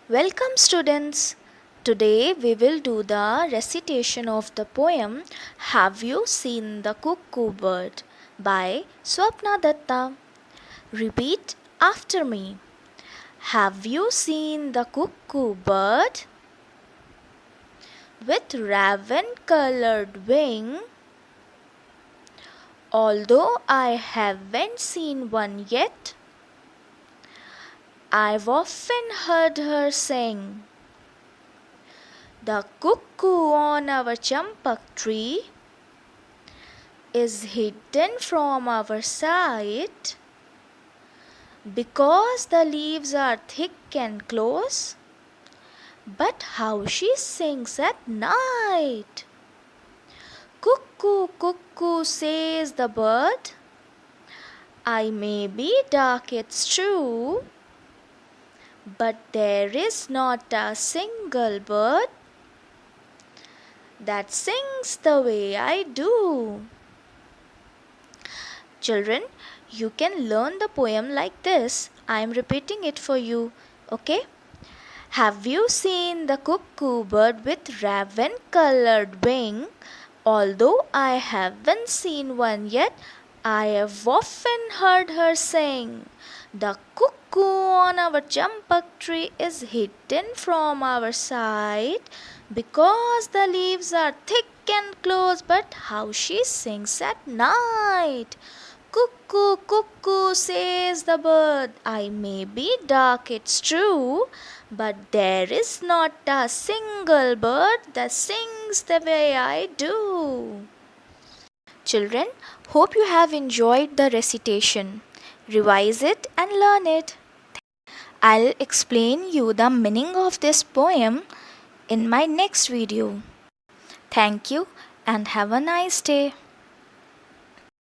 Welcome students. Today we will do the recitation of the poem Have You Seen the Cuckoo Bird by Swapna Datta. Repeat after me. Have you seen the cuckoo bird with raven colored wing? Although I haven't seen one yet, I've often heard her sing. The cuckoo on our champak tree is hidden from our sight because the leaves are thick and close. But how she sings at night! Cuckoo, cuckoo, says the bird. I may be dark, it's true, but there is not a single bird that sings the way I do. Children, you can learn the poem like this. I am repeating it for you. Okay? Have you seen the cuckoo bird with raven colored wing? Although I haven't seen one yet, I have often heard her sing. The cuckoo on our champak tree is hidden from our sight because the leaves are thick and close, but how she sings at night! Cuckoo, cuckoo, says the bird. I may be dark, it's true, but there is not a single bird that sings the way I do. Children, hope you have enjoyed the recitation. Revise it and learn it. I'll explain you the meaning of this poem in my next video. Thank you and have a nice day.